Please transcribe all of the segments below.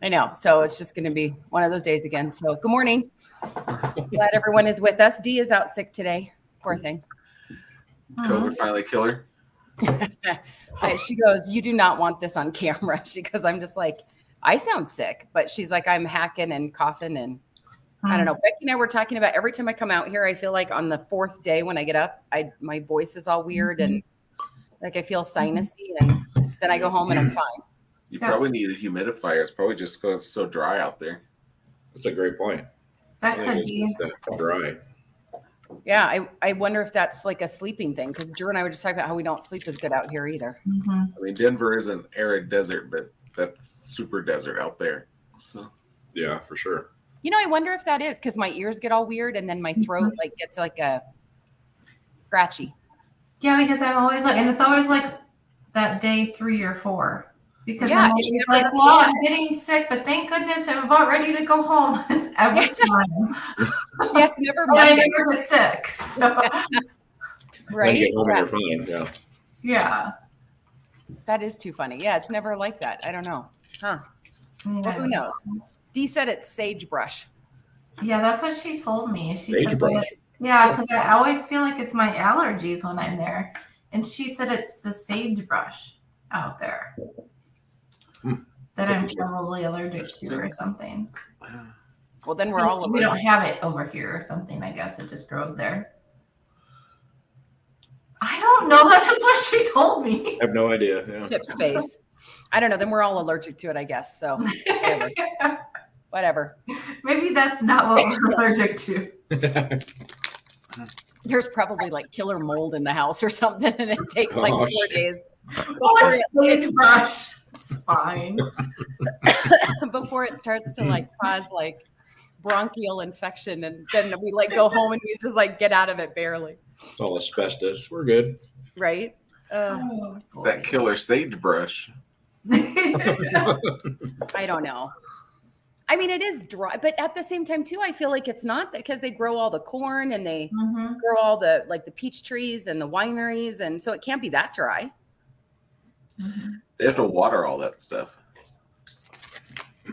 I know. So it's just going to be one of those days again. So good morning. Glad everyone is with us. Dee is out sick today. Poor thing. COVID finally kill her. She goes, "You do not want this on camera." She goes, "I'm just like, I sound sick," but she's like, "I'm hacking and coughing and I don't know." Becky and I were talking about every time I come out here, I feel like on the fourth day when I get up, my voice is all weird and like I feel sinusy, and then I go home and I'm fine. You probably need a humidifier. It's probably just because it's so dry out there. That's a great point. That could be dry. Yeah, I wonder if that's like a sleeping thing, because Drew and I were just talking about how we don't sleep as good out here either. I mean, Denver is an arid desert, but that's super desert out there. So yeah, for sure. You know, I wonder if that is because my ears get all weird and then my throat like gets like a scratchy. Yeah, because I'm always like, and it's always like that day 3 or 4. Because I'm always like, well, I'm getting sick, but thank goodness I'm about ready to go home. It's every time. Yeah, it's never. I never get sick. So. Right. Get home and you're fine. Yeah. Yeah. That is too funny. Yeah, it's never like that. I don't know. Huh. Yeah. Well, who knows? Dee said it's sagebrush. Yeah, that's what she told me. She sagebrush. said yeah, because I always feel like it's my allergies when I'm there. And she said it's the sagebrush out there. That I'm probably allergic to or something. Well, then we're all allergic. We don't have it over here or something. I guess it just grows there. I don't know. That's just what she told me. I have no idea. Yeah. Chip's face. I don't know. Then we're all allergic to it, I guess. So whatever. Maybe that's not what we're allergic to. There's probably like killer mold in the house or something, and it takes like 4 days. Oh, it's sagebrush. It's fine. Before it starts to like cause like bronchial infection, and then we like go home and we just like get out of it barely. It's all asbestos. We're good. Right? It's that killer sagebrush. I don't know. I mean, it is dry, but at the same time too, I feel like it's not because they grow all the corn and they grow all the like the peach trees and the wineries, and so it can't be that dry. They have to water all that stuff.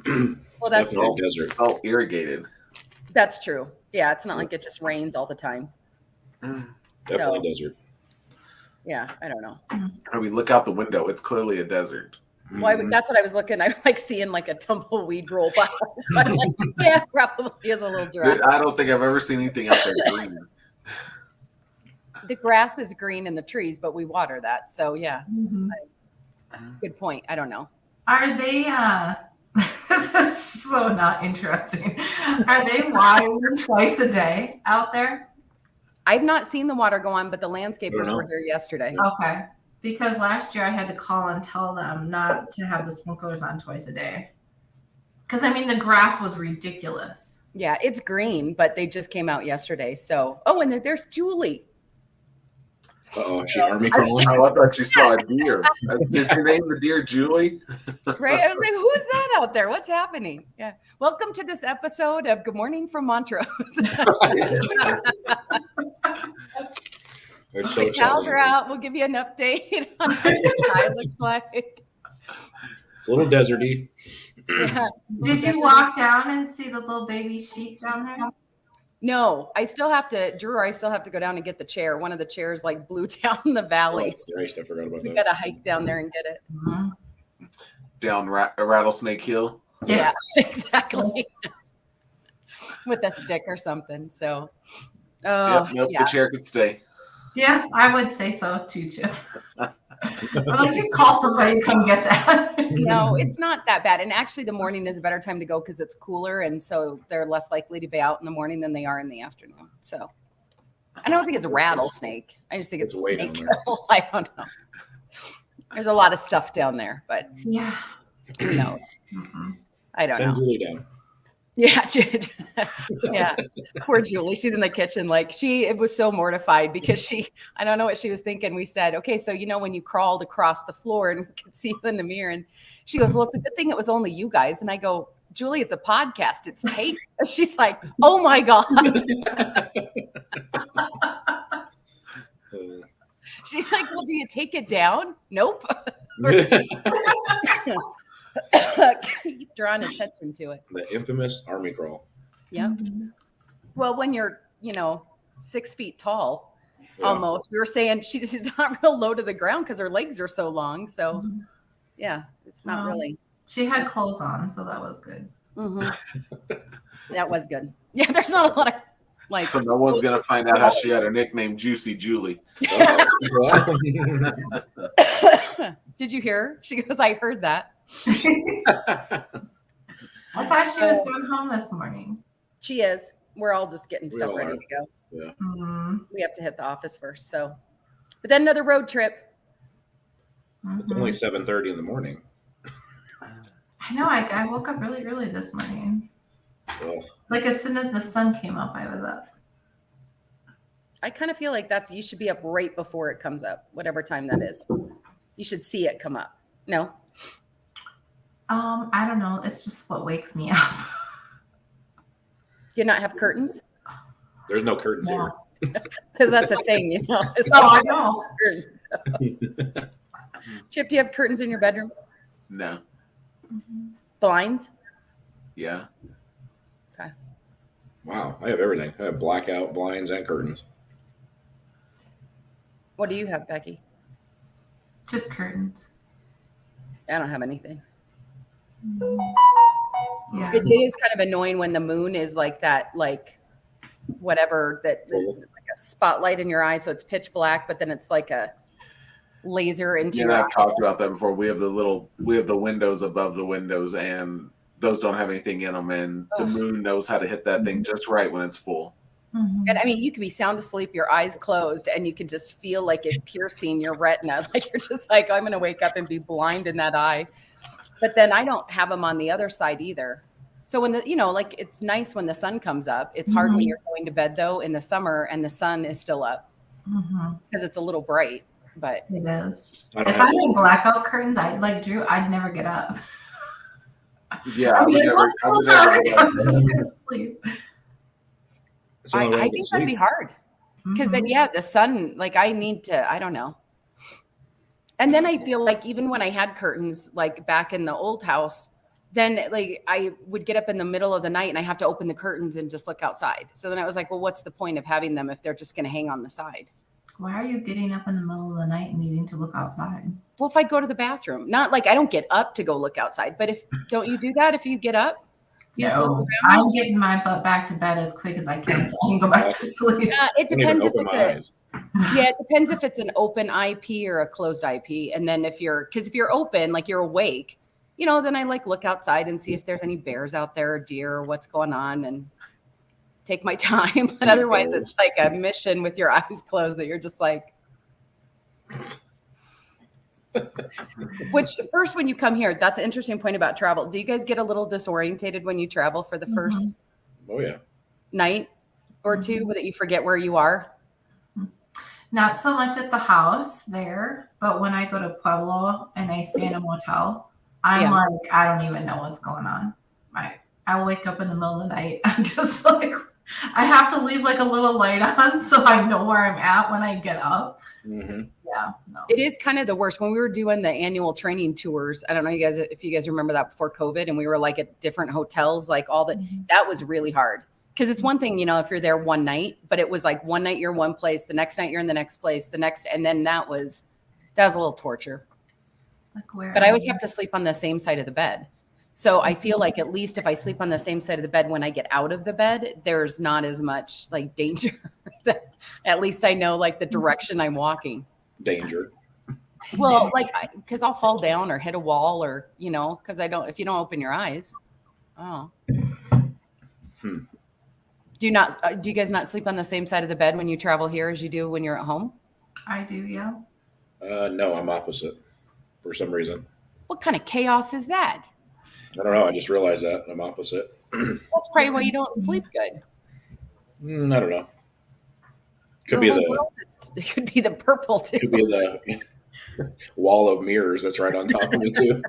Well, that's all desert. All irrigated. That's true. Yeah, it's not like it just rains all the time. Definitely desert. Yeah, I don't know. I mean, look out the window. It's clearly a desert. Well, that's what I was looking. I'm like seeing like a tumbleweed roll by. So I'm like, yeah, probably is a little dry. I don't think I've ever seen anything out there green. The grass is green in the trees, but we water that. So yeah, good point. I don't know. Are they? This is so not interesting. Are they watering twice a day out there? I've not seen the water go on, but the landscapers were here yesterday. Okay. Because last year I had to call and tell them not to have the sprinklers on twice a day. Because, I mean, the grass was ridiculous. Yeah, it's green, but they just came out yesterday. So, and there's Julie. Oh, she army crawling. I thought you saw a deer. Did you name the deer Julie? Right? I was like, who's that out there? What's happening? Yeah. Welcome to this episode of Good Morning from Montrose. The cows are out. We'll give you an update on what the sky looks like. It's a little deserty. Yeah. Did you walk down and see the little baby sheep down there? No, I still have to go down and get the chair. One of the chairs like blew down the valley. Oh, Christ, I forgot about that. We got to hike down there and get it. Down Rattlesnake Hill? Yeah, exactly. With a stick or something. So, the chair could stay. Yeah, I would say so too, Chip. Like you call somebody to come get that. No, it's not that bad. And actually the morning is a better time to go because it's cooler. And so they're less likely to be out in the morning than they are in the afternoon. So I don't think it's a rattlesnake. I just think it's snake hill. I don't know. There's a lot of stuff down there, but yeah, who knows? I don't know. Send Julie down. Yeah, yeah. Poor Julie. She's in the kitchen. Like it was so mortified because I don't know what she was thinking. We said, okay, so when you crawled across the floor and we could see you in the mirror, and she goes, well, it's a good thing it was only you guys. And I go, Julie, it's a podcast. It's taped. She's like, oh my God. She's like, well, do you take it down? Nope. keep drawing attention to it. The infamous army crawl. Yeah. Mhm. Well, when you're, 6 feet tall, Yeah. almost. We were saying she's not real low to the ground because her legs are so long. So, Mhm. yeah, it's not Wow. really. She had clothes on, so that was good. Mhm. That was good. Yeah, there's not a lot of like. So no one's gonna find out how she had her nickname Juicy Julie. Oh, Did you hear? She goes, I heard that. I thought she was going home this morning. She is. We're all just getting We stuff all ready are. to go. yeah. Mhm. We have to hit the office first. So, but then another road trip. It's Mhm. only 7:30 in the morning. I know. I woke up really early this morning. Oh, Like as soon as the sun came up, I was up. I kind of feel like you should be up right before it comes up, whatever time that is. You should see it come up. No? I don't know. It's just what wakes me up. Do you not have curtains? there's no curtains here. Because that's a thing, It's So I not know. curtains. Chip, do you have curtains in your bedroom? No. Mhm. Blinds? Yeah. Wow, I have everything. I have blackout blinds and curtains. What do you have, Becky? Just curtains. I don't have anything. Yeah. It is kind of annoying when the moon is like that, like whatever Full. like a spotlight in your eye, so it's pitch black, but then it's like a laser into Yeah, your and eye. I've talked about that before. We have the windows above the windows, and those don't have anything in them, and the Ugh. moon knows how to hit that thing just right when it's full. Mhm. And I mean, you could be sound asleep, your eyes closed, and you can just feel like it piercing your retina. Like you're just like, I'm going to wake up and be blind in that eye. But then I don't have them on the other side either. So when like it's nice when the sun comes up. It's hard when Mhm. you're going to bed though in the summer and the sun is still up Mhm. because it's a little bright. But It is. Just- I don't If I have had blackout curtains, like Drew, I'd never get up. yeah, I I'd would be like, never. "Let's I go would dark." never I'm just gonna sleep. It's the only way I can think that'd be sleep. hard because then Mhm. the sun. Like I need to. I don't know. And then I feel like even when I had curtains, like back in the old house, then like I would get up in the middle of the night and I have to open the curtains and just look outside. So then I was like, well, what's the point of having them if they're just going to hang on the side? Why are you getting up in the middle of the night and needing to look outside? Well, if I go to the bathroom, not like I don't get up to go look outside, but don't you do that if you get up? You just look No, around? I'm getting my butt back to bed as quick as I can so I can go back to sleep. It I don't even depends if open it's my eyes. yeah, it depends if it's an open IP or a closed IP. And then if you're open, like you're awake, then I like look outside and see if there's any bears out there or deer or what's going on and take my time. But otherwise it's like a mission with your eyes closed that you're just like, which first when you come here, that's an interesting point about travel. Do you guys get a little disorientated when you travel for the first Oh yeah. night or two that you forget where you are? Not so much at the house there, but when I go to Pueblo and I stay in a motel, I'm Yeah. like, I don't even know what's going on. I wake up in the middle of the night. I'm just like, I have to leave like a little light on so I know where I'm at when I get up. Mm-hmm. Yeah, no. It is kind of the worst. When we were doing the annual training tours, I don't know if you guys remember that before COVID, and we were like at different hotels, like that was really hard. Because it's one thing, if you're there one night, but it was like one night you're one place, the next night you're in the next place, and then that was a little torture. Like where? But I always have to sleep on the same side of the bed. So I feel like at least if I sleep on the same side of the bed when I get out of the bed, there's not as much like danger. At least I know like the direction I'm walking. Danger. Well, like because I'll fall down or hit a wall or because if you don't open your eyes. Oh. Hmm. Do you guys not sleep on the same side of the bed when you travel here as you do when you're at home? I do, yeah. No, I'm opposite for some reason. What kind of chaos is that? I don't know. I just realized that I'm opposite. That's probably why you don't sleep good. I don't know. Could be Your whole the world it could be the purple too. could be the wall of mirrors that's right on top of me too.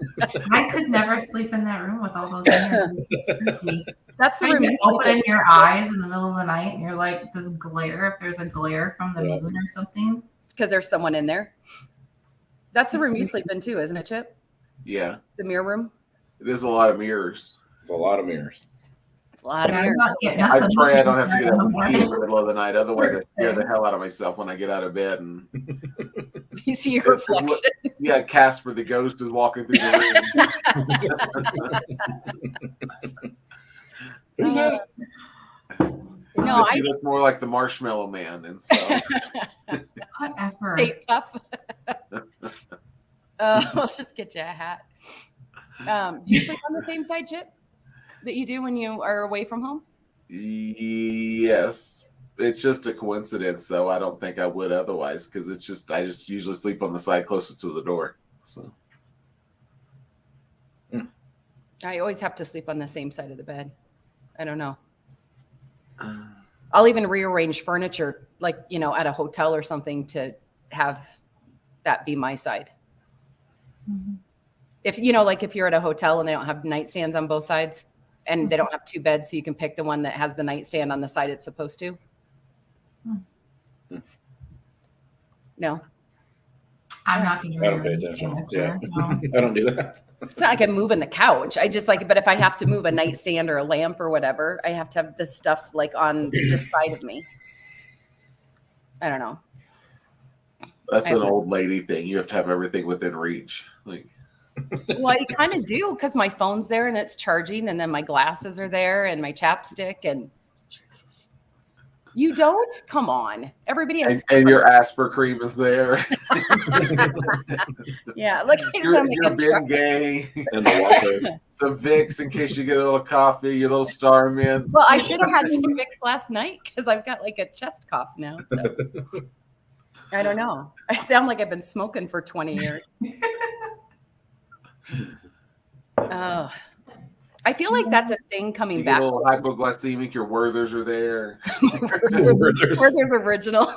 I could never sleep in that room with all those mirrors. It's freaky. That's the room. Especially you sleep in. opening your eyes in the middle of the night and you're like, this glare, if there's a glare from the Yeah. moon or something. Because there's someone in there. That's the room you sleep in too, isn't it, Chip? Yeah. The mirror room. It is a lot of mirrors. It's a lot of mirrors. It's a lot of Yeah, I'm mirrors. not getting I nothing pray I don't have to in get the up and pee in morning. the middle of the night. Otherwise, I First scare the thing. hell out of myself when I get out of bed. And You see your reflection. yeah, Casper the ghost is walking through the room. Who's that? No, He looks more like the Marshmallow Man, and so Whatever. Fate Puff. We'll just get you a hat. Do you sleep on the same side, Chip, that you do when you are away from home? yes, it's just a coincidence, though. I don't think I would otherwise, because I just usually sleep on the side closest to the door. So I always have to sleep on the same side of the bed. I don't know. I'll even rearrange furniture, like, at a hotel or something, to have that be my side. Mhm. If, like if you're at a hotel and they don't have nightstands on both sides and they don't have two beds, so you can pick the one that has the nightstand on the side it's supposed to. No, I'm not going to I don't pay attention. Yeah. No. I don't do that. it's not like I'm moving the couch. I just but if I have to move a nightstand or a lamp or whatever, I have to have this stuff like on this side of me. I don't know. that's an old lady thing. You have to have everything within reach. Like, Well, I kind of do, because my phone's there and it's charging, and then my glasses are there and my chapstick, and Jesus. you don't? Come on. Everybody has And your Asper cream is there. yeah, look, Your Bengay, And the water. some Vicks in case you get a little coffee, your little Star Mints. Well, I should have had some Vicks last night because I've got like a chest cough now. So. I don't know. I sound like I've been smoking for 20 years. I feel like that's a thing coming You get back. a little hypoglycemic, your Werthers are there. Werther's original.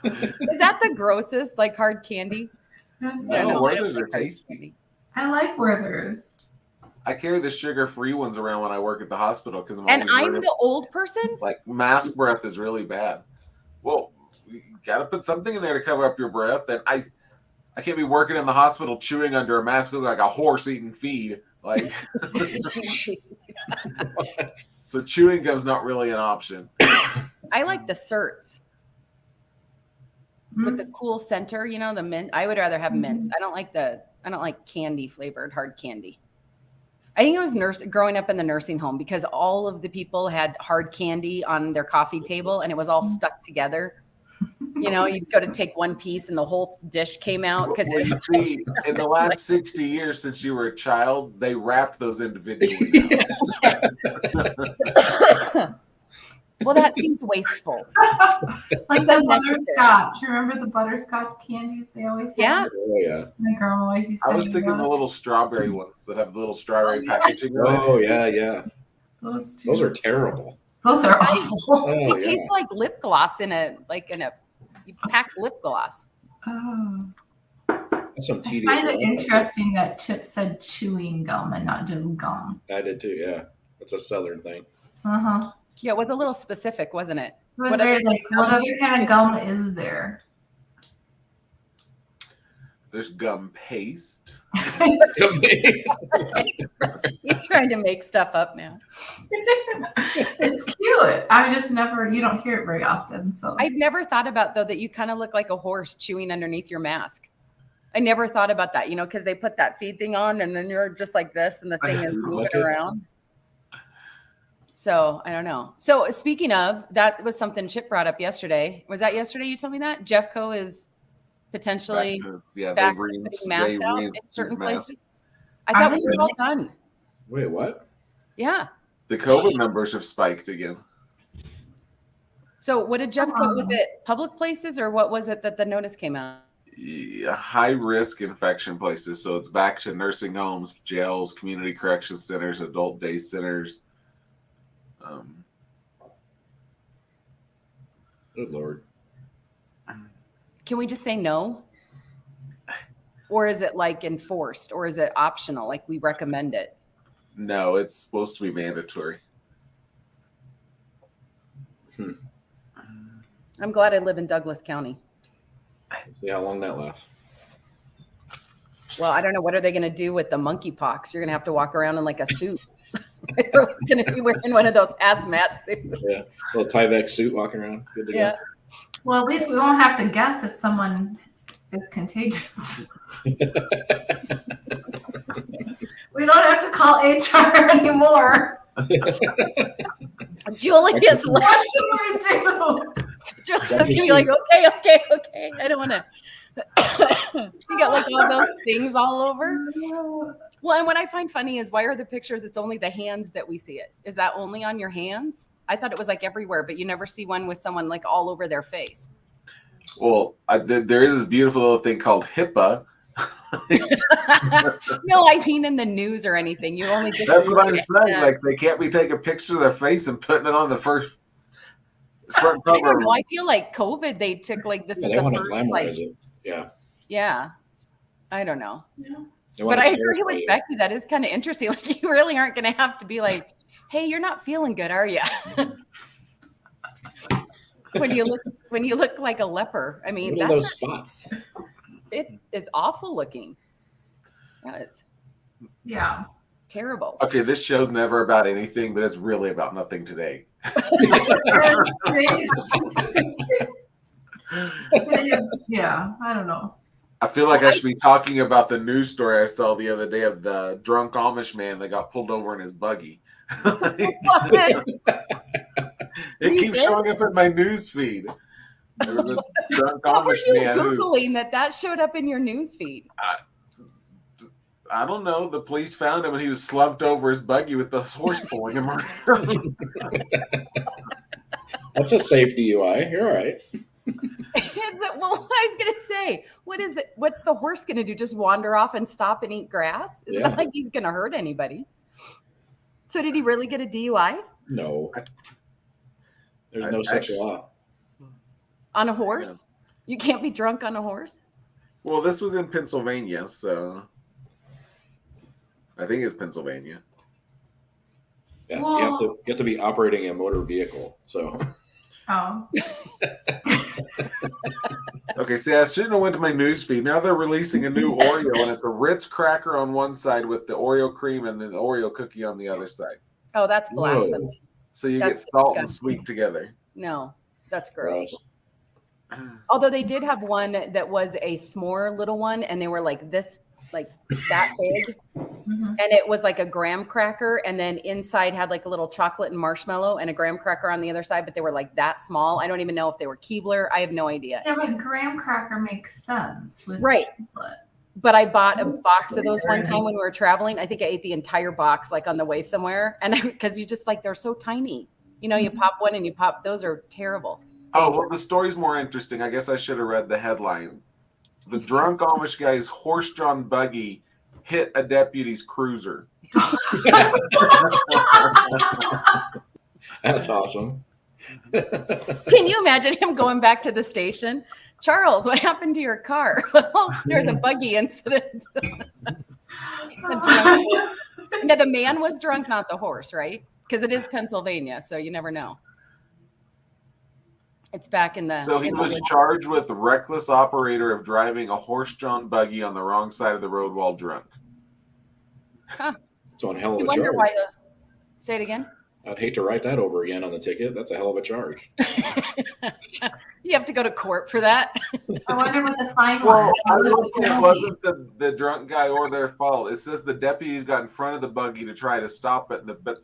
Is that the grossest, like hard candy? I don't No, know. I don't Werthers are like hard tasty. candy. I like Werther's. I carry the sugar-free ones around when I work at the hospital because And I'm the old person? like mask breath is really bad. Well, you got to put something in there to cover up your breath. And I can't be working in the hospital chewing under a mask, looking like a horse eating feed. Like, so chewing gum's not really an option. I like the certs with the cool center, the mint. I would rather have mints. I don't like candy flavored hard candy. I think it was growing up in the nursing home, because all of the people had hard candy on their coffee table and it was all stuck together. You'd go to take one piece and the whole dish came out because Well, you see, in the last 60 years since you were a child, they wrapped those individually. well, that seems wasteful. Like It's the unnecessary. butterscotch. Remember the butterscotch candies they always had? Yeah. Oh, yeah. My grandma always used to I was do thinking the those. little strawberry ones that have the little strawberry yeah. packaging on it. Oh, yeah, yeah. Those two. Those are terrible. Those are Right. awful. Oh, It yeah. tastes like lip gloss you packed lip gloss. Oh. That's some I tedious find it work. interesting that Chip said chewing gum and not just gum. I did too, yeah. That's a southern thing. Uh-huh. Yeah, it was a little specific, wasn't it? It was What very other like, what other kind of gum is there? There's gum paste. He's trying to make stuff up now. It's cute. I just never, you don't hear it very often. So I've never thought about, though, that you kind of look like a horse chewing underneath your mask. I never thought about that, because they put that feed thing on and then you're just like this and the thing is moving Okay. around. So I don't know. So speaking of, that was something Chip brought up yesterday. Was that yesterday you told me that? Jeffco is potentially back to putting masks out in certain places. I thought we were all done. Wait, what? Yeah. The COVID numbers have spiked again. So what did Jeffco, was it public places or what was it that the notice came out? High risk infection places. So it's back to nursing homes, jails, community correction centers, adult day centers. Good Lord. Can we just say no? Or is it like enforced, or is it optional? Like we recommend it? No, it's supposed to be mandatory. I'm glad I live in Douglas County. See how long that lasts. Well, I don't know. What are they going to do with the monkeypox? You're going to have to walk around in like a suit. Everyone's going to be wearing one of those hazmat suits. Yeah, little Tyvek suit walking around. Good to Yeah. go. Well, at least we won't have to guess if someone is contagious. We don't have to call HR anymore. Julie is What like, should we do? Julie's just going to be like, okay. I don't want to. You got like all those things all over. Well, and what I find funny is why are the pictures? It's only the hands that we see it. Is that only on your hands? I thought it was like everywhere, but you never see one with someone like all over their face. Well, there is this beautiful little thing called HIPAA. No, I mean in the news or anything. You only just That's what I'm see it. saying. Yeah. Like they can't be taking pictures of their face and putting it on the front I cover. don't know. I feel like COVID, they took like this Yeah, is they the want to first glamorize like it. Yeah. yeah. I don't know. They want But to I agree terrify with you. Becky. That is kind of interesting. Like you really aren't going to have to be like, "Hey, you're not feeling good, are you?" when you look like a leper. I mean, What are those spots? it is awful looking. That is Yeah. terrible. Okay, this show's never about anything, but it's really about nothing today. Yeah, I don't know. I feel like I should be talking about the news story I saw the other day of the drunk Amish man that got pulled over in his buggy. What? It You keeps did? showing up in my news feed. There was a drunk What were Amish you man who, Googling that showed up in your news feed? I don't know, the police found him and he was slumped over his buggy with the horse pulling him around. That's a safe DUI. You're all right. Is it, well, I was going to say, what is it? What's the horse going to do? Just wander off and stop and eat grass? It's Yeah. not like he's going to hurt anybody. So did he really get a DUI No. There's no such law. on a horse? You can't be drunk on a horse? Well, this was in Pennsylvania, so I think it's Pennsylvania. Yeah. Well- You have to be operating a motor vehicle. So Oh. Okay, see, I shouldn't have went to my news feed. Now they're releasing a new Oreo, and it's a Ritz cracker on one side with the Oreo cream and then the Oreo cookie on the other side. Oh, that's Whoa. blasphemy. So you That's get salt and disgusting. sweet together. No, that's gross. gross. Although they did have one that was a s'more little one, and they were like this, like that big. Mhm. And it was like a graham cracker, and then inside had like a little chocolate and marshmallow and a graham cracker on the other side, but they were like that small. I don't even know if they were Keebler. I have no idea. Yeah, but graham cracker makes sense with Right. chocolate. But I bought a box of those one time when we were traveling. I think I ate the entire box like on the way somewhere. And because you just like, they're so tiny. You know, you pop one and you pop, those are terrible. Oh, well, the story's more interesting. I guess I should have read the headline. The drunk Amish guy's horse-drawn buggy hit a deputy's cruiser. That's awesome. Can you imagine him going back to the station? Charles, what happened to your car? Well, there's a buggy incident. No, the man was drunk, not the horse, right? Because it is Pennsylvania, so you never know. It's back in the. So he in the was winter. charged with reckless operator of driving a horse-drawn buggy on the wrong side of the road while drunk. It's one hell of You a wonder charge. why those. Say it again. I'd hate to write that over again on the ticket. That's a hell of a charge. You have to go to court for that. I wonder what the fine Well, was. I What was don't the think it penalty? wasn't the drunk guy or their fault. It says the deputies got in front of the buggy to try to stop it, but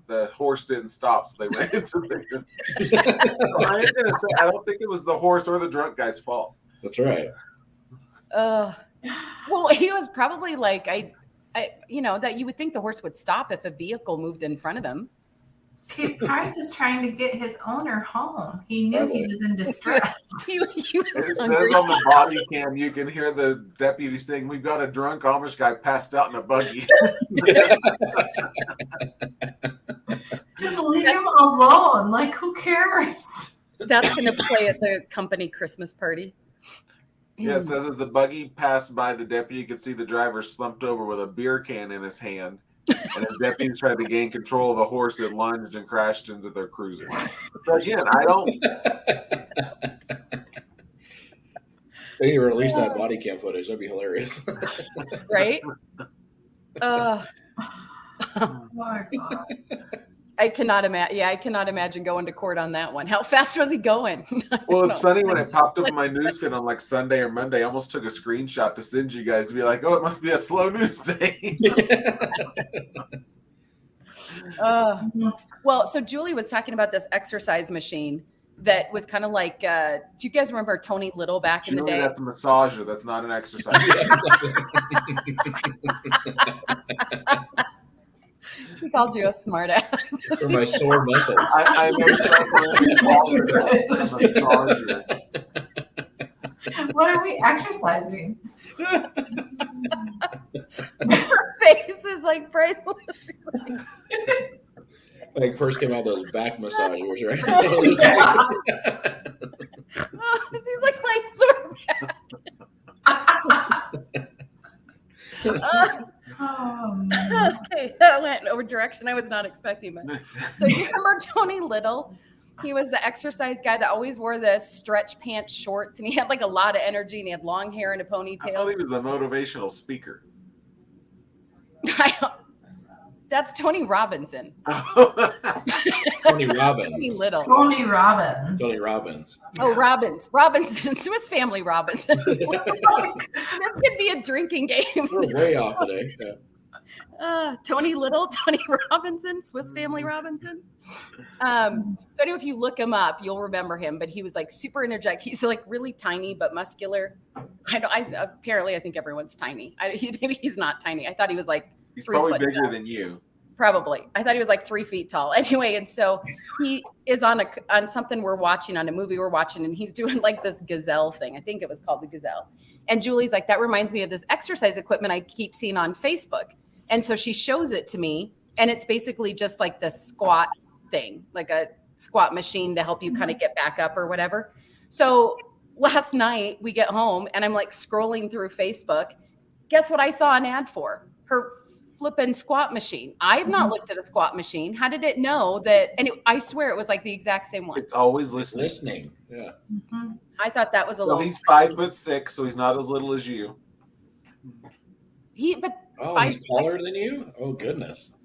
the horse didn't stop, so they ran into the. I don't think it was the horse or the drunk guy's fault. That's right. Well, he was probably like, I, you know, that you would think the horse would stop if a vehicle moved in front of him. He's probably just trying to get his owner home. He knew he was in distress. He It was says hungry. on the body cam, you can hear the deputies saying, "We've got a drunk Amish guy passed out in a buggy." Just leave him alone. Like, who cares? That's going to play at the company Christmas party. Yeah, it says as the buggy passed by, the deputy could see the driver slumped over with a beer can in his hand. And as deputies tried to gain control of the horse, it lunged and crashed into their cruiser. So again, I don't. They need to release that body cam footage. That'd be hilarious. Right? Oh my God. I cannot imagine. Yeah, I cannot imagine going to court on that one. How fast was he going? Well, it's funny when it popped up in my newsfeed on like Sunday or Monday. I almost took a screenshot to send you guys to be like, "Oh, it must be a slow news day." Well, so Julie was talking about this exercise machine that was kind of like, do you guys remember Tony Little back in the Julie, day? that's a massager. That's not an exercise. He called you a smart ass. For my sore muscles. I most definitely call it a massager. What are we exercising? Her face is like priceless. Like first came out those back massagers, right? Yeah. Oh, she's like my sore back. Oh, man. Okay, that went over direction I was not expecting. But so you remember Tony Little? He was the exercise guy that always wore the stretch pants shorts, and he had like a lot of energy, and he had long hair and a I thought ponytail. he was a motivational speaker. That's Tony Robinson. Tony Robbins. Tony Little. Tony Robbins. Tony Robbins. Oh, Robinson, Swiss Family Robinson. This could be a drinking game. We're way off today. Yeah. Tony Little, Tony Robinson, Swiss Family Robinson. So anyway, if you look him up, you'll remember him. But he was like super energetic. He's like really tiny but muscular. Apparently I think everyone's tiny. Maybe he's not tiny. I thought he was like He's 3 probably foot bigger tall. than you. Probably. I thought he was like 3 feet tall. Anyway, and so he is on something we're watching, on a movie we're watching, and he's doing like this gazelle thing. I think it was called the Gazelle. And Julie's like, that reminds me of this exercise equipment I keep seeing on Facebook. And so she shows it to me, and it's basically just like the squat thing, like a squat machine to help you kind of get back up or whatever. So last night we get home and I'm like scrolling through Facebook. Guess what I saw an ad for? Her flipping squat machine. I've not looked at a squat machine. How did it know that? And I swear it was like the exact same one. It's always listening. Listening. Yeah. Mhm. I thought that was a Well, little. he's 5'6", so he's not as little as you. But Oh, 5'6". he's taller than you? Oh, goodness.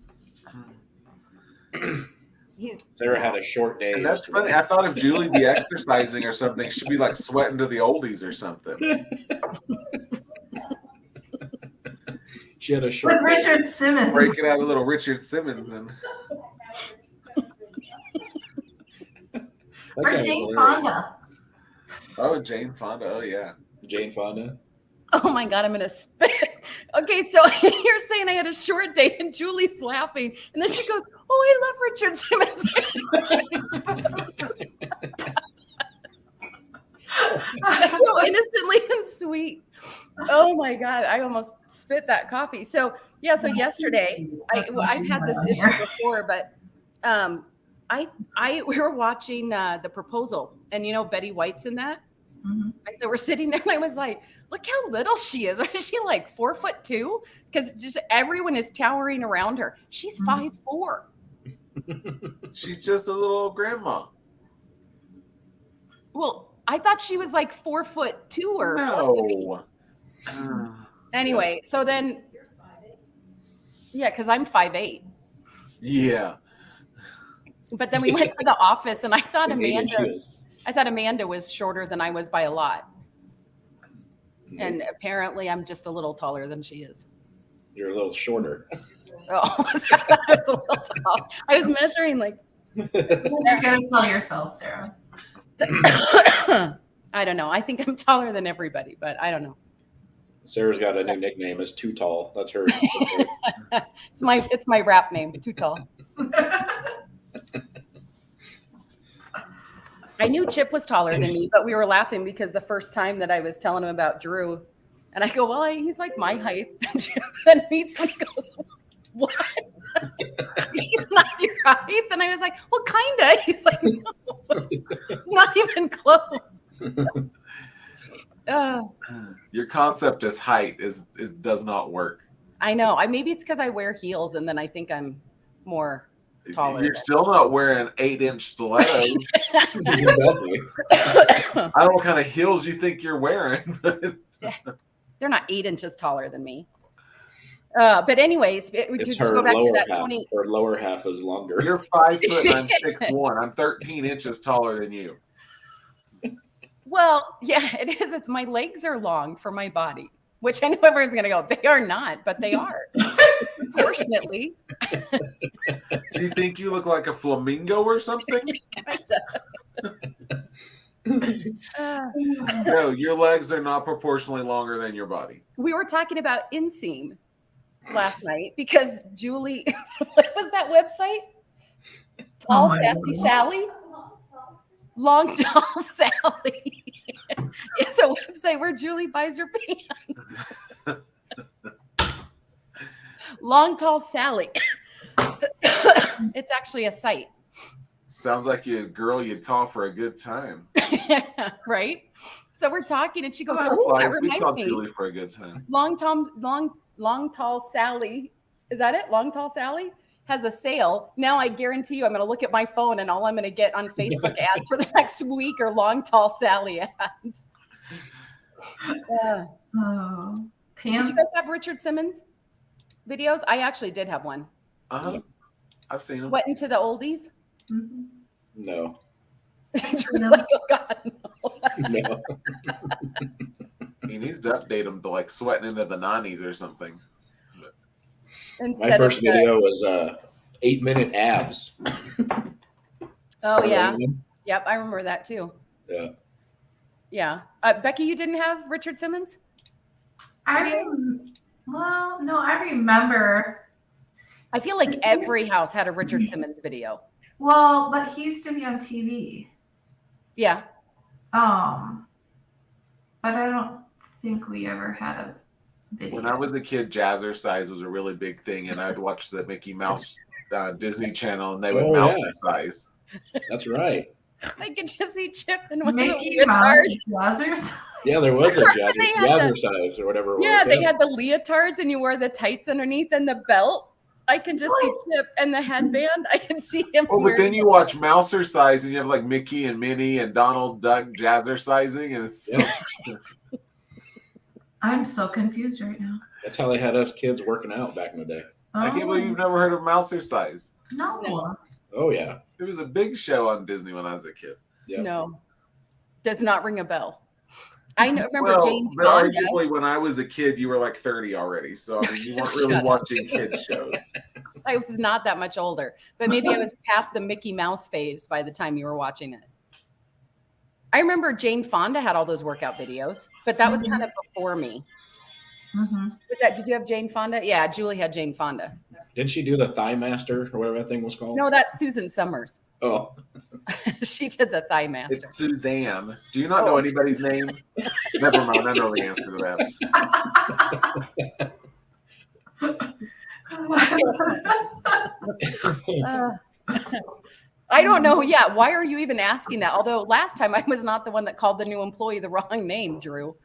He's Sarah had a short day And that's yesterday. funny. I thought if Julie be exercising or something, she'd be like sweating to the oldies or something. She had a short With day. Richard Simmons. Breaking out a little Richard Simmons and That Or guy was Jane hilarious. Fonda. oh, Jane Fonda. Oh yeah. Jane Fonda. oh my God, I'm gonna spit. Okay, so you're saying I had a short day and Julie's laughing, and then she goes, "Oh, I love Richard Simmons." So innocently and sweet. Oh my God, I almost spit that coffee. So yeah, so yesterday I've had this issue before, but we were watching The Proposal, and you know Betty White's in that. Mhm. And so we're sitting there, and I was like, "Look how little she is! Is she like 4'2"? Because just everyone is towering around her. She's 5'4". She's just a little old grandma. Well, I thought she was like 4'2" or 4'3". No. Anyway, so then, yeah, because I'm 5'8". Yeah. But then we went to the office, and I thought And 8 Amanda inches. was shorter than I was by a lot. And apparently I'm just a little taller than she is. You're a little shorter. Oh, I was a little tall. I was measuring like, You're gonna tell yourself, Sarah. I don't know. I think I'm taller than everybody, but I don't know. Sarah's got a new nickname as Too Tall. That's her. It's my rap name, Too Tall. I knew Chip was taller than me, but we were laughing because the first time that I was telling him about Drew, and I go, "Well, he's like my height." And Chip then meets him and he goes, "What? He's not your height?" And I was like, "Well, kinda." He's like, "No, it's not even close." Your concept as height is does not work. I know. Maybe it's because I wear heels, and then I think I'm more. taller. You're still not wearing 8-inch stilettos. Exactly. I don't know what kind of heels you think you're wearing. They're not 8 inches taller than me. But anyways, we It's just her go back to lower that half. 20. Her lower half is longer. You're 5 foot and I'm 6'1". I'm 13 inches taller than you. Well, yeah, it is. It's my legs are long for my body, which I know everyone's going to go, they are not, but they are. Proportionately. Do you think you look like a flamingo or something? No, your legs are not proportionally longer than your body. We were talking about inseam last night because Julie, what was that website? Tall Sassy Sally? Long Tall Sally. It's a website where Julie buys her pants. Long Tall Sally. It's actually a site. Sounds like a girl you'd call for a good time. Right? So we're talking and she goes, That oh, that applies. We call reminds me. Julie for a good time. Long Tall Sally. Is that it? Long Tall Sally has a sale. Now I guarantee you I'm going to look at my phone and all I'm going to get on Facebook ads for the next week are Long Tall Sally ads. Oh, Did you pants. guys have Richard Simmons videos? I actually did have one. Uh-huh. I've seen them. What into the oldies? Mhm. No. Just No. like, oh God, no. No. He needs to update them to like sweating into the 90s or something. My Instead first of the, video was 8-minute abs. oh yeah, yep, I remember that too. Yeah. Yeah, Becky, you didn't have Richard Simmons? Well, no, I remember. I feel like This every is- house had a Richard Simmons video. Well, but he used to be on TV. Yeah, But I don't think we ever had a video. When I was a kid, Jazzercise was a really big thing, and I'd watch the Mickey Mouse Disney Channel, and they would Mouse-size. That's right. I could just see Chip and one of Mickey the Mouse leotards. Jazzers. Yeah, there was a They had jazzercise or whatever it was. Yeah, they had the leotards, and you wore the tights underneath and the belt. I can just see Chip and the headband. I can see him. Oh, but wearing then you watch Mousercise, and you have like Mickey and Minnie and Donald Duck Jazzercising, and it's Yeah. I'm so confused right now. That's how they had us kids working out back in the day. I can't believe you've never heard of Mousercise. No. No. Oh yeah. It was a big show on Disney when I was a kid. Yep. No, does not ring a bell. I remember Well, Jane but Fonda. arguably, when I was a kid, you were like 30 already, so I mean, you weren't really Shut up. watching kids shows. I was not that much older, but maybe I was past the Mickey Mouse phase by the time you were watching it. I remember Jane Fonda had all those workout videos, but that was kind of before me. Mm-hmm. Did you have Jane Fonda? Yeah, Julie had Jane Fonda. Didn't she do the Thigh Master or whatever that thing was called? No, that's Susan Summers. Oh, She did the Thigh Master. It's Suzanne. Do you not know anybody's name? Never mind. I know the answer to that. I don't know. Yeah, why are you even asking that? Although last time I was not the one that called the new employee the wrong name, Drew.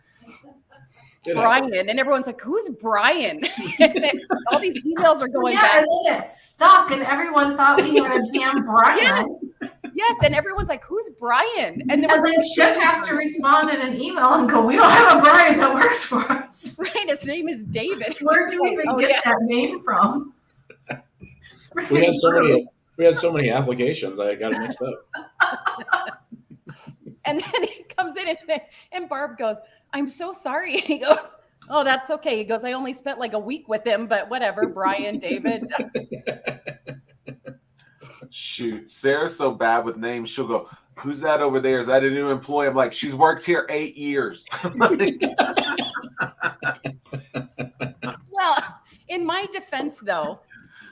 It Brian, happened. and everyone's like, "Who's Brian?" All these emails are going Yeah, back. and then it stuck, and everyone thought we had a damn Brian. Yes. Yes, and everyone's like, "Who's Brian?" And then Chip has to respond in an email and go, "We don't have a Brian that works for us. right, his name is David. Where do we even Oh, get yeah. that name from?" We had so many applications. I got it mixed up. And then he comes in and Barb goes, "I'm so sorry." And he goes, "Oh, that's okay." He goes, "I only spent like a week with him, but whatever." Brian, David. Shoot, Sarah's so bad with names. She'll go, "Who's that over there? Is that a new employee?" I'm like, "She's worked here 8 years." Well, in my defense, though,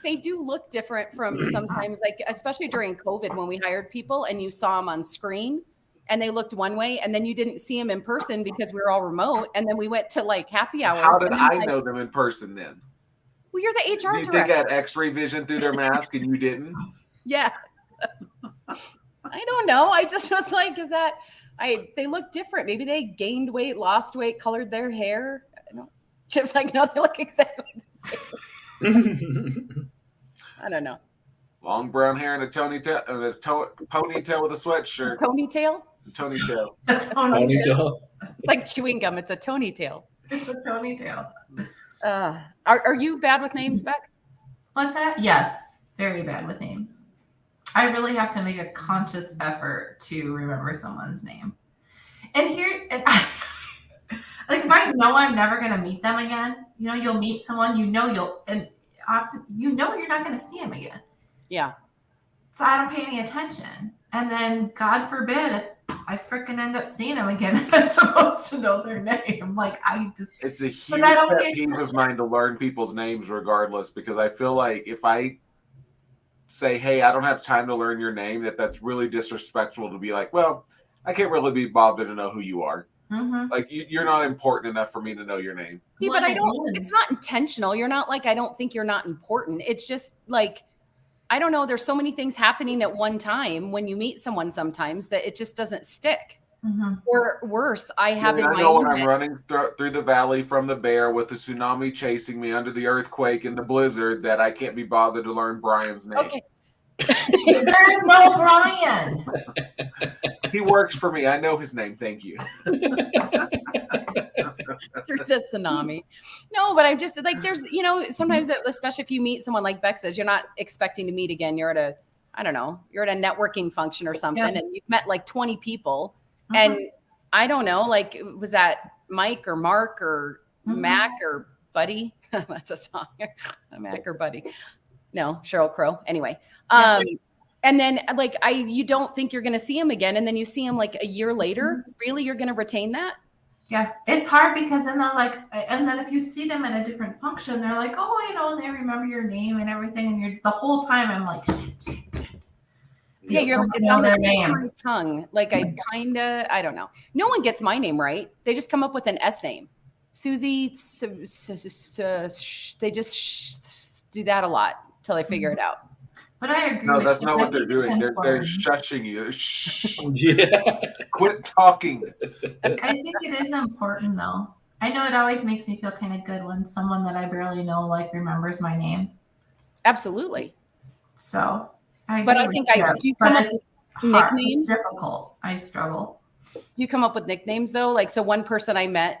they do look different from sometimes, like especially during COVID when we hired people and you saw them on screen and they looked one way, and then you didn't see them in person because we were all remote, and then we went to like happy hours. How did and I like, know them in person then? Well, you're the Do HR you think director. I had X-ray vision through their mask and you didn't? Yes. I don't know. I just was like, they look different. Maybe they gained weight, lost weight, colored their hair. I don't know. Chip's like, no, they look exactly the same. I don't know. Long brown hair and a ponytail with a sweatshirt. Tony tail? Tony tail. A Tony tail. Ponytail. It's like chewing gum. It's a Tony tail. It's a Tony tail. Are you bad with names, Beck? What's that? Yes, very bad with names. I really have to make a conscious effort to remember someone's name. And here, like if I know I'm never going to meet them again, you'll meet someone, you're not going to see them again. Yeah. So I don't pay any attention. And then God forbid I freaking end up seeing them again. And I'm supposed to know their name. Like it's a huge I don't pet pay peeve of attention. mine to learn people's names regardless, because I feel like if I say, hey, I don't have time to learn your name, that's really disrespectful to be like, well, I can't really be bothered to know who you are. Mm-hmm. Like you're not important enough for me to know your name. See, Well, but it is. it's not intentional. You're not like, I don't think you're not important. It's just like, I don't know. There's so many things happening at one time when you meet someone sometimes that it just doesn't stick. Mm-hmm. Or worse, I have in I my know when unit- I'm running through the valley from the bear with the tsunami chasing me under the earthquake and the blizzard that I can't be bothered to learn Brian's name. Okay. There's no Brian. He works for me. I know his name. Thank you. Through the tsunami. No, but I'm just like, there's, sometimes, especially if you meet someone like Beck says, you're not expecting to meet again. You're at a networking function or something, and you've met like 20 people. Mm-hmm. And I don't know, like, was that Mike or Mark or Mac or Buddy? That's a song. Mac or Buddy. No, Sheryl Crow. Anyway. And then like, you don't think you're going to see him again. And then you see him like a year later. Really? You're going to retain that? Yeah, it's hard because then they're like, and then if you see them at a different function, they're like, oh, they remember your name and everything. And you're the whole time I'm like, shit. Yeah, you're like, it's know on the their tip name. of my tongue. Like I don't know. No one gets my name right. They just come up with an S name. Susie, they just do that a lot till they figure it out. But I agree. No, with that's you. not I what they're think doing. it's They're important. shushing you. Shh. Yeah. Quit talking. I think it is important though. I know it always makes me feel kind of good when someone that I barely know like remembers my name. Absolutely. So I But agree I with think you. do you But come up it's with hard. nicknames? It's difficult. I struggle. Do you come up with nicknames though? Like, so one person I met,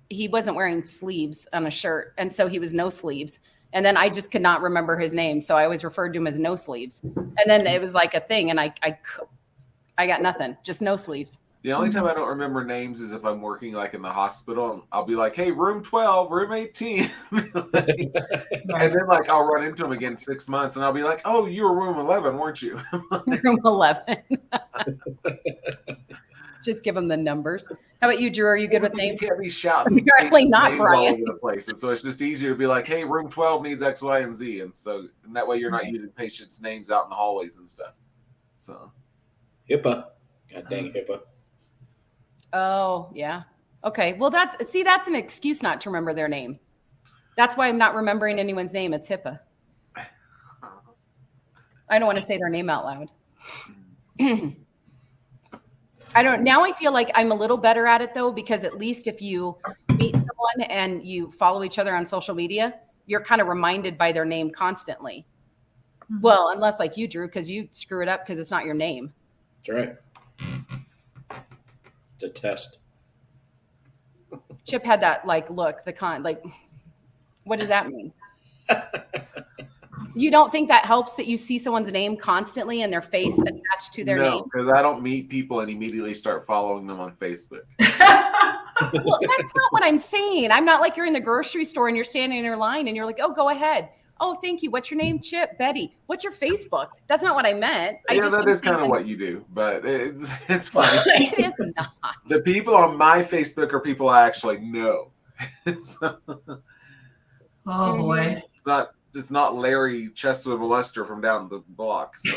he wasn't wearing sleeves on a shirt. And so he was no sleeves. And then I just could not remember his name. So I always referred to him as no sleeves. And then it was like a thing. And I got nothing, just no sleeves. The only time I don't remember names is if I'm working like in the hospital and I'll be like, hey, room 12, room 18. And then like I'll run into him again in 6 months and I'll be like, oh, you were room 11, weren't you? Room 11. Just give them the numbers. How about you, Drew? Are you good with You names? can't be shouting. Apparently not, names Brian. all over the place. And so it's just easier to be like, hey, room 12 needs X, Y, and Z. And that way you're not using patients' names out in the hallways and stuff. So HIPAA. God dang HIPAA. Oh, yeah. Okay. Well, that's an excuse not to remember their name. That's why I'm not remembering anyone's name. It's HIPAA. I don't want to say their name out loud. Now I feel like I'm a little better at it though, because at least if you meet someone and you follow each other on social media, you're kind of reminded by their name constantly. Mhm. Well, unless like you, Drew, because you screw it up because it's not your name. That's right. It's a test. Chip had that like look, what does that mean? You don't think that helps that you see someone's name constantly and their face attached to their name? No, because I don't meet people and immediately start following them on Facebook. Well, that's not what I'm saying. I'm not like you're in the grocery store and you're standing in your line and you're like, oh, go ahead. Oh, thank you. What's your name? Chip, Betty. What's your Facebook? That's not what I meant. That is kind of what you do, but it's fine. It is not. The people on my Facebook are people I actually know. So, Oh boy. it's not Larry Chester Molester from down the block. So.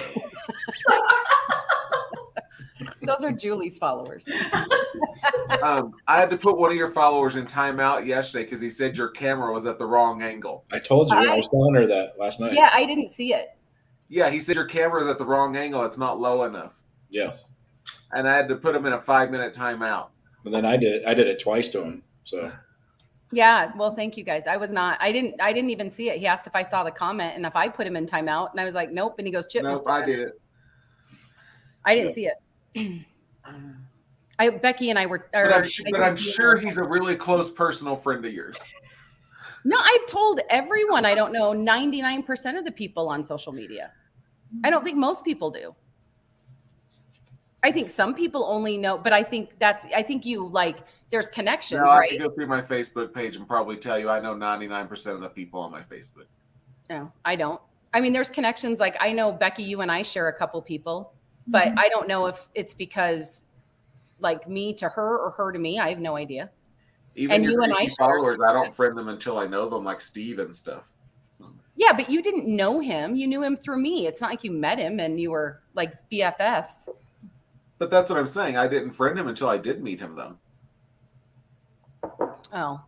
Those are Julie's followers. I had to put one of your followers in timeout yesterday because he said your camera was at the wrong angle. I told you. I was telling her that last night. Yeah, I didn't see it. Yeah, he said your camera is at the wrong angle. It's not low enough. Yes. And I had to put him in a 5-minute timeout. And then I did it twice to him. So Yeah. Well, thank you guys. I didn't even see it. He asked if I saw the comment and if I put him in timeout, and I was like, nope. And he goes, Chip. Nope, I did it. I didn't see it. Becky and I were. But I'm sure he's a really close personal friend of yours. No, I've told everyone I don't know 99% of the people on social media. I don't think most people do. I think some people only know, but I think you like there's connections, No, I right? can go through my Facebook page and probably tell you I know 99% of the people on my Facebook. No, I don't. I mean, there's connections. Like I know Becky, you and I share a couple people, but I don't know if it's because like me to her or her to me. I have no idea. Even And your you and I creepy share followers, I don't stuff. friend them until I know them, like Steve and stuff. So. Yeah, but you didn't know him. You knew him through me. It's not like you met him and you were like BFFs. But that's what I'm saying. I didn't friend him until I did meet him, though. Oh.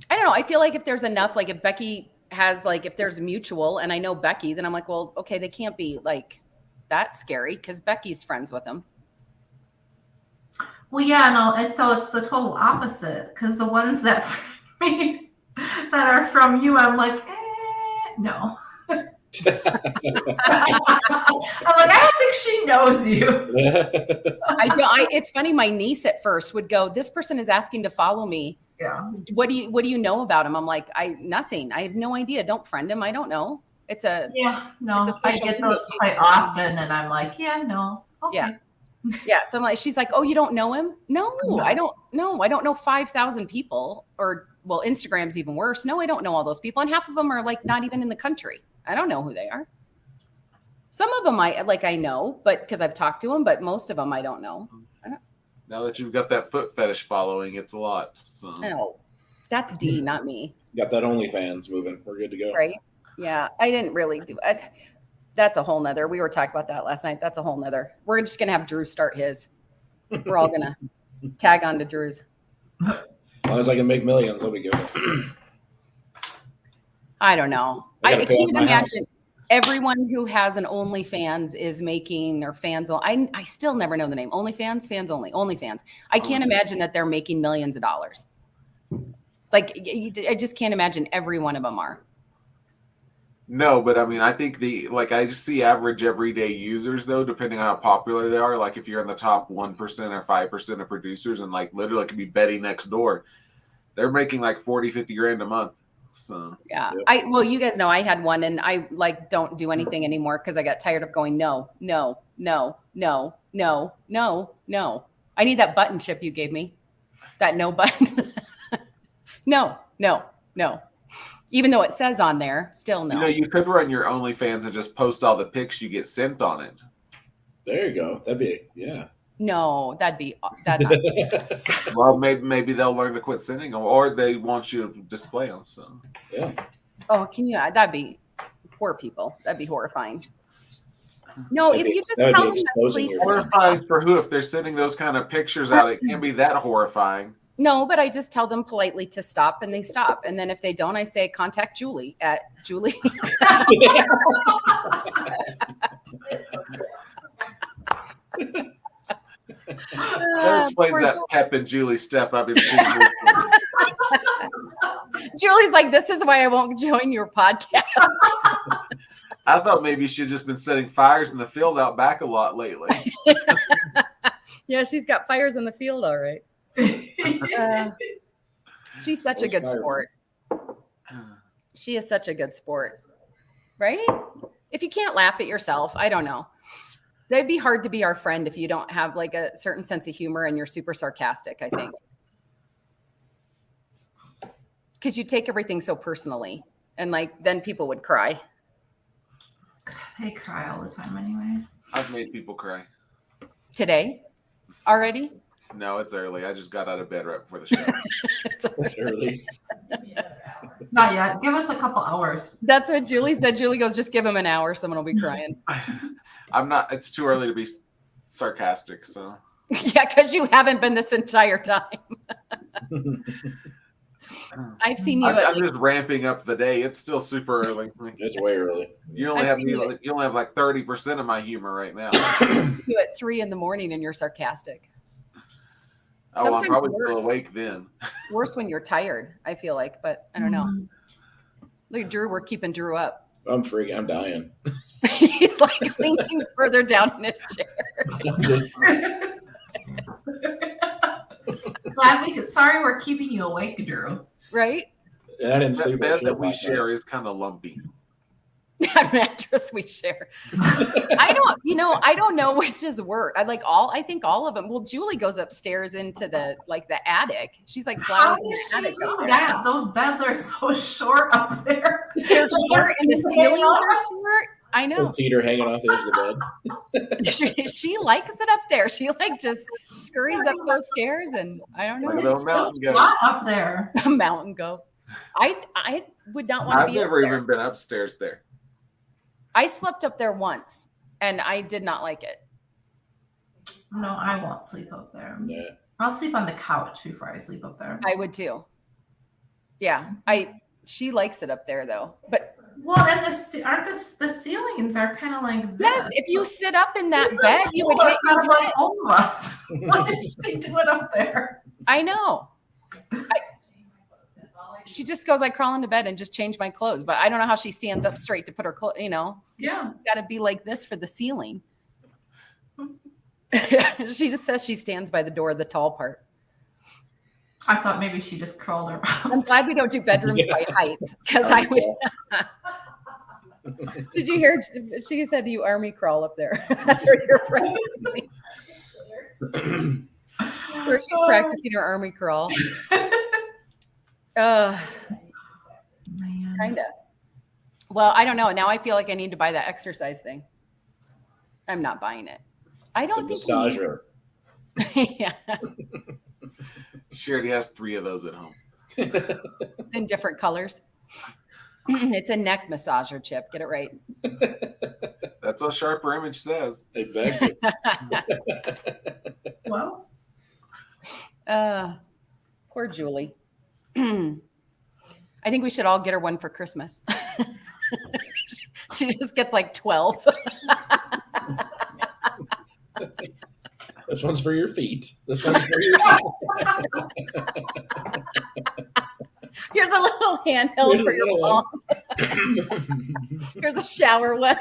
I don't know. I feel like if there's enough, like if Becky has like, if there's a mutual and I know Becky, then I'm like, well, okay, they can't be like that scary because Becky's friends with him. Well, yeah, no, and so it's the total opposite because the ones that that are from you, I'm like, no. I'm like, I don't think she knows you. It's funny. My niece at first would go, this person is asking to follow me. Yeah. What do you know about him? I'm like, nothing. I have no idea. Don't friend him. I don't know. It's a I get those quite often, and I'm like, yeah, no, okay. Yeah. Yeah. So I'm like, she's like, oh, you don't know him? No, I don't know. I don't know 5,000 people Instagram's even worse. No, I don't know all those people. And half of them are like not even in the country. I don't know who they are. Some of them I know, but because I've talked to them, but most of them I don't know. Now that you've got that foot fetish following, it's a lot. So. No, that's D, not me. Got that OnlyFans moving. We're good to go. Right. Yeah. I didn't really do it. That's a whole nother. We were talking about that last night. That's a whole nother. We're just going to have Drew start his. We're all going to tag on to Drew's. As long as I can make millions, I'll be good. I don't know. I can't imagine everyone who has an OnlyFans is making or fans. I still never know the name. OnlyFans, fans only, OnlyFans. I can't imagine that they're making millions of dollars. Like, I just can't imagine every one of them are. No, but I mean, I think I just see average everyday users though, depending on how popular they are. Like if you're in the top 1% or 5% of producers and like literally it could be Betty next door, they're making like 40, 50 grand a month. So yeah, well, you guys know I had one and I like don't do anything anymore because I got tired of going, no. I need that button, Chip, you gave me. That no button. No. Even though it says on there, still no. You know, you could run your OnlyFans and just post all the pics you get sent on it. There you go. That'd be, yeah. No, that's Well, maybe they'll learn to quit sending them, or they want you to display them. So yeah. Oh, that'd be poor people. That'd be horrifying. No, if you just tell them that, please. Horrifying for who? If they're sending those kind of pictures out, it can't be that horrifying. No, but I just tell them politely to stop, and they stop. And then if they don't, I say contact Julie at Julie. That explains that Pep and Julie step I've been seeing. Julie's like, this is why I won't join your podcast. I thought maybe she'd just been setting fires in the field out back a lot lately. Yeah, she's got fires in the field, all right. She's such a good sport. She is such a good sport, right? If you can't laugh at yourself, I don't know. That'd be hard to be our friend if you don't have like a certain sense of humor and you're super sarcastic, I think. Because you take everything so personally and like then people would cry. They cry all the time anyway. I've made people cry. Today? Already? No, it's early. I just got out of bed right before the show. It's early. Not yet. Give us a couple hours. That's what Julie said. Julie goes, just give him an hour. Someone will be crying. I'm not. It's too early to be sarcastic. So. Yeah, because you haven't been this entire time. I've seen you. I'm just ramping up the day. It's still super early. It's way early. You only have like 30% of my humor right now. You at 3 a.m. and you're sarcastic. I'm Sometimes probably worse. still awake then. Worse when you're tired, I feel like, but I don't know. Mhm. Look at Drew. We're keeping Drew up. I'm freaking. I'm dying. He's like leaning further down in his chair. I'm just- Sorry, we're keeping you awake, Drew. Right? and I didn't That sleep. bed that we share is kind of lumpy. That mattress we share. I don't know which is worse. I think all of them. Well, Julie goes upstairs into the attic. She's like How flowers in does the she attic do up there. that? Those beds are so short up there. They're short and the ceilings are short. I Her know. feet are hanging off the edge of the bed. She likes it up there. She just scurries up those stairs and I don't Like know. a little It's mountain so goat. flat up there. A mountain goat. I would not want to I've be never up there. even been upstairs there. I slept up there once and I did not like it. No, I won't sleep up there. Yeah. I'll sleep on the couch before I sleep up there. I would too. Yeah, she likes it up there though. But Well, and the ceilings are kind of like this. yes, if you sit up in that It's bed, the you two would of us hit out of your like head. all of us. What is she doing up there? I know. She just goes, I crawl into bed and just change my clothes. But I don't know how she stands up straight to put her clothes, Yeah. Got to be like this for the ceiling. She just says she stands by the door, the tall part. I thought maybe she just curled her. I'm glad we don't do bedrooms by height because I would. Did you hear? She said you army crawl up there. That's where you're practicing. Where she's practicing her army crawl. Man. Kind of. Well, I don't know. Now I feel like I need to buy that exercise thing. I'm not buying it. I It's a don't think. massager. Yeah, She already has 3 of those at home. in different colors. It's a neck massager, Chip. Get it right. That's what Sharper Image says. Exactly. Well, Poor Julie. I think we should all get her one for Christmas. She just gets like 12. This one's for your feet. This one's for your. Here's a little handheld Here's a for your little palm. Here's a shower one.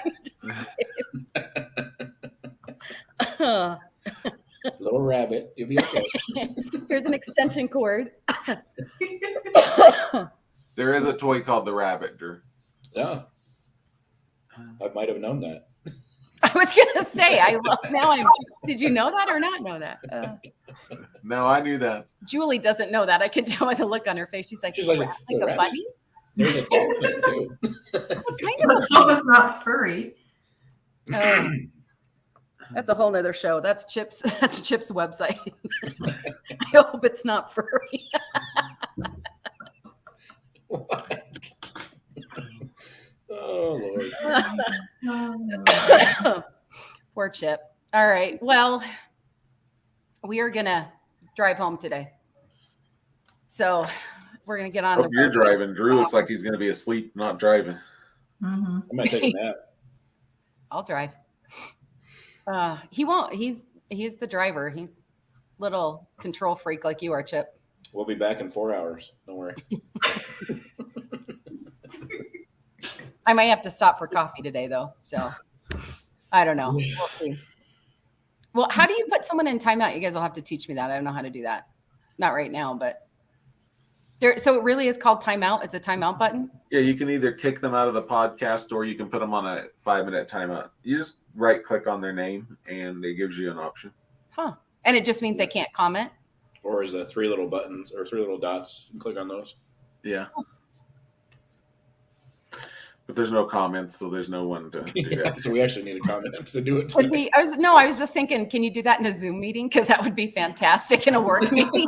Little rabbit. You'll be okay. Here's an extension cord. There is a toy called the Rabbit, Drew. Yeah. I might have known that. I was gonna say, did you know that or not know that? No, I knew that. Julie doesn't know that. I can tell by the look on her face. She's like She's like, like "The a rabbit?" bunny? There's a dolphin too. What kind of let's hope it's not furry. That's a whole nother show. That's Chip's website. I hope it's not furry. What? Oh Lord. Poor Chip. All right. Well, we are gonna drive home today. So we're gonna get on Hope you're driving. Drew looks like he's going to be asleep, not driving. Mm-hmm. I might take a nap. I'll drive. He won't. He's the driver. He's little control freak like you are, Chip. We'll be back in 4 hours. Don't worry. I might have to stop for coffee today, though. So I don't know. We'll see. Well, how do you put someone in timeout? You guys will have to teach me that. I don't know how to do that. Not right now, but there. So it really is called timeout. It's a timeout button. Yeah, you can either kick them out of the podcast or you can put them on a 5-minute timeout. You just right click on their name and it gives you an option. Huh. And it just means they can't comment. Or is the 3 little buttons or 3 little dots? You click on those. Yeah. But there's no comments, so there's no one to do Yeah, that. so we actually need a comment to do it. Could we? I was just thinking, can you do that in a Zoom meeting? Because that would be fantastic in a work meeting.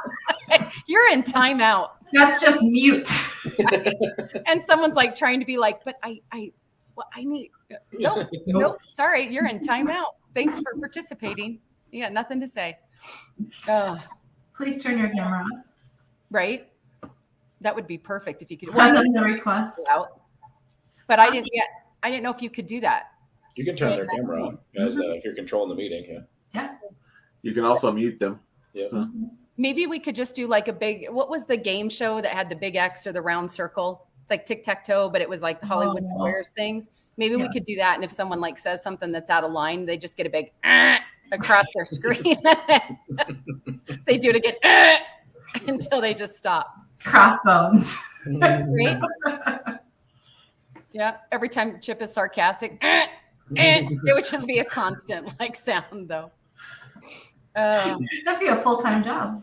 You're in timeout. That's just mute. And someone's like trying to be like, but I need, nope, sorry, you're in timeout. Thanks for participating. You got nothing to say. Please turn your camera on. Right? That would be perfect if you could Send them the request. out. But I didn't know if you could do that. You can turn their camera on as if you're controlling the meeting. Yeah. Yeah. You can also mute them. Yeah. So, Maybe we could just do like a big, what was the game show that had the big X or the round circle? It's like tic-tac-toe, but it was like the Hollywood Oh. Squares things. Maybe we Yeah. could do that. And if someone like says something that's out of line, they just get a big across their screen. They do it again until they just stop. Crossbones. Right? Yeah. Every time Chip is sarcastic, it would just be a constant like sound though. That'd be a full-time job.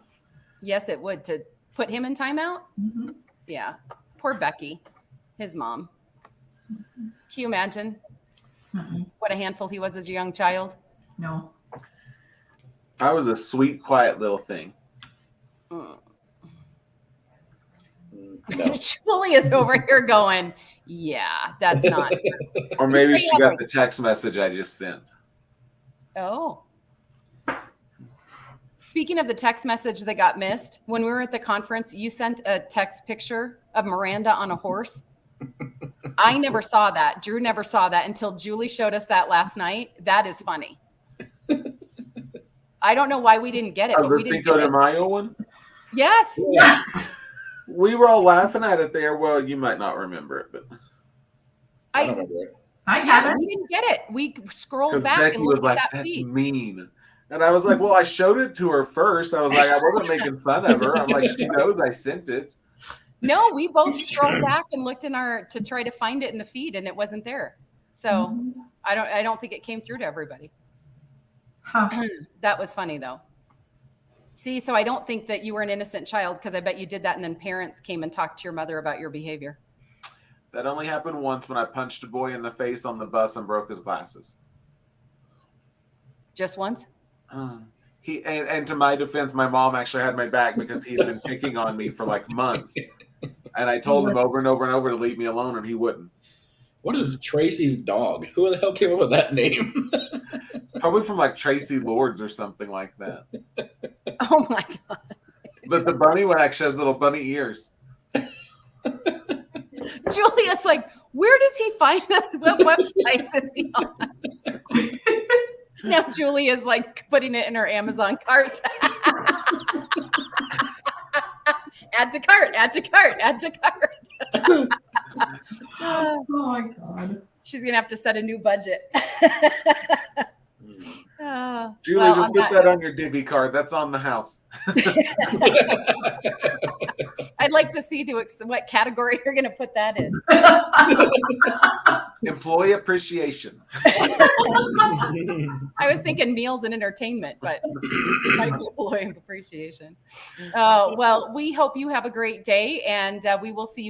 Yes, it would, to put him in timeout. Mhm. Yeah. Poor Becky, his mom. Can you imagine Mm-mm. what a handful he was as a young child? No. I was a sweet, quiet little thing. Mm. No. Julie is over here going, yeah, that's not. Or maybe she got the text message I just sent. Oh. Speaking of the text message that got missed, when we were at the conference, you sent a text picture of Miranda on a horse. I never saw that. Drew never saw that until Julie showed us that last night. That is funny. I don't know why we didn't get it. Of But the we didn't Cinco get de it. Mayo one? Yes. Yes. We were all laughing at it there. Well, you might not remember it, but I don't remember it. I Yeah, got we it. didn't get it. We scrolled because back Becky and was looked like, at that "That's feed. mean," and I was like, "Well, I showed it to her first. I was like, I wasn't making fun of her. I'm like, she knows I sent it." No, we both scrolled back and looked in our to try to find it in the feed, and it wasn't there. So Mhm. I don't think it came through to everybody. Huh. That was funny though. See, so I don't think that you were an innocent child because I bet you did that, and then parents came and talked to your mother about your behavior. That only happened once when I punched a boy in the face on the bus and broke his glasses. Just once. He and to my defense, my mom actually had my back because he had been picking on me for like months, and I told him over and over and over to leave me alone, and he wouldn't. What is Tracy's dog? Who the hell came up with that name? Probably from like Tracy Lords or something like that. Oh my god. But the bunny one actually has little bunny ears. Julia's like, where does he find us? What websites is he on? Now Julia's like putting it in her Amazon cart. Add to cart, add to cart, add to cart. Oh my god. She's gonna have to set a new budget. Julie, Well, just on put that that on your Divvy card. That's on the house. I'd like to see what category you're gonna put that in. Employee appreciation. I was thinking meals and entertainment, but might be employee appreciation. Well, we hope you have a great day, and we will see you.